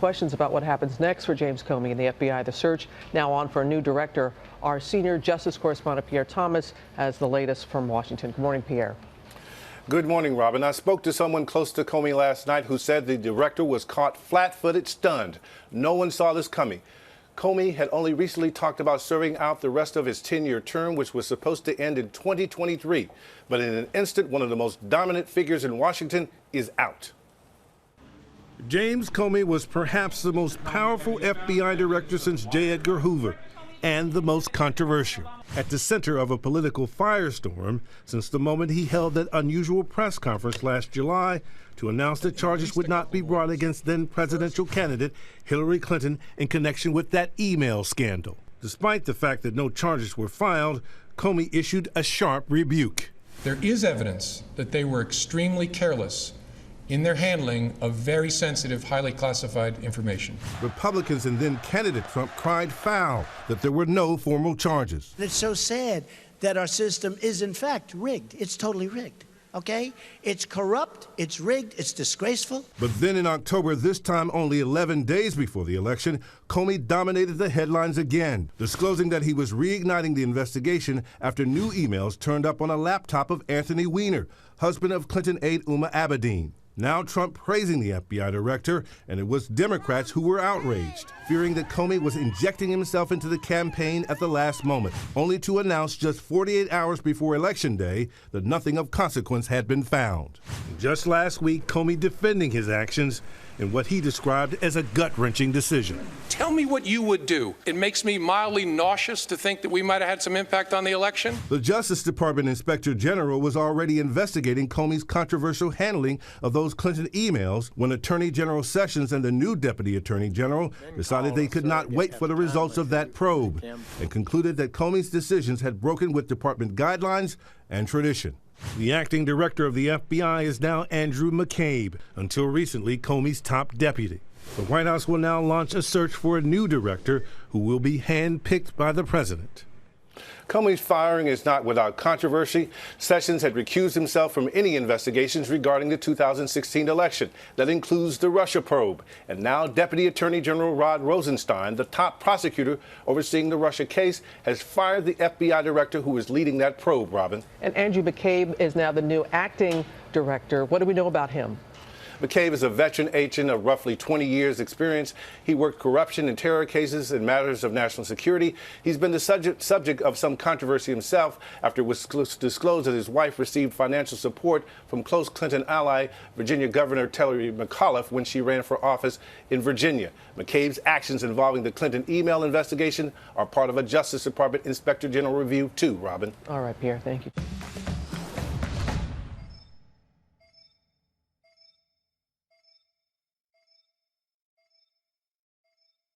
questions about what happens next for James Comey and the FBI. The search now on for a new director. Our senior justice correspondent, Pierre Thomas, has the latest from Washington. Good morning, Pierre. Good morning, Robin. I spoke to someone close to Comey last night who said the director was caught flat-footed, stunned. No one saw this coming. Comey had only recently talked about serving out the rest of his 10-year term, which was supposed to end in 2023. But in an instant, one of the most dominant figures in Washington is out. James Comey was perhaps the most powerful FBI director since J. Edgar Hoover, and the most controversial. At the center of a political firestorm since the moment he held that unusual press conference last July to announce that charges would not be brought against then presidential candidate Hillary Clinton in connection with that email scandal. Despite the fact that no charges were filed, Comey issued a sharp rebuke. There is evidence that they were extremely careless in their handling of very sensitive, highly classified information. Republicans and then candidate Trump cried foul that there were no formal charges. It's so sad that our system is in fact rigged. It's totally rigged, okay? It's corrupt, it's rigged, it's disgraceful. But then in October, this time only 11 days before the election, Comey dominated the headlines again, disclosing that he was reigniting the investigation after new emails turned up on a laptop of Anthony Weiner, husband of Clinton aide Huma Abedin. Now Trump praising the FBI director, and it was Democrats who were outraged, fearing that Comey was injecting himself into the campaign at the last moment, only to announce just 48 hours before Election Day that nothing of consequence had been found. Just last week, Comey defending his actions in what he described as a gut-wrenching decision. Tell me what you would do. It makes me mildly nauseous to think that we might have had some impact on the election. The Justice Department Inspector General was already investigating Comey's controversial handling of those Clinton emails when Attorney General Sessions and the new Deputy Attorney General decided they could not wait for the results of that probe and concluded that Comey's decisions had broken with department guidelines and tradition. The acting director of the FBI is now Andrew McCabe, until recently Comey's top deputy. The White House will now launch a search for a new director who will be handpicked by the president. Comey's firing is not without controversy. Sessions had recused himself from any investigations regarding the 2016 election. That includes the Russia probe. And now Deputy Attorney General Rod Rosenstein, the top prosecutor overseeing the Russia case, has fired the FBI director who is leading that probe, Robin. And Andrew McCabe is now the new acting director. What do we know about him? McCabe is a veteran agent of roughly 20 years' experience. He worked corruption and terror cases and matters of national security. He's been the subject of some controversy himself after it was disclosed that his wife received financial support from close Clinton ally, Virginia Governor Terry McAuliffe, when she ran for office in Virginia. McCabe's actions involving the Clinton email investigation are part of a Justice Department Inspector General review, too, Robin. All right, Pierre, thank you.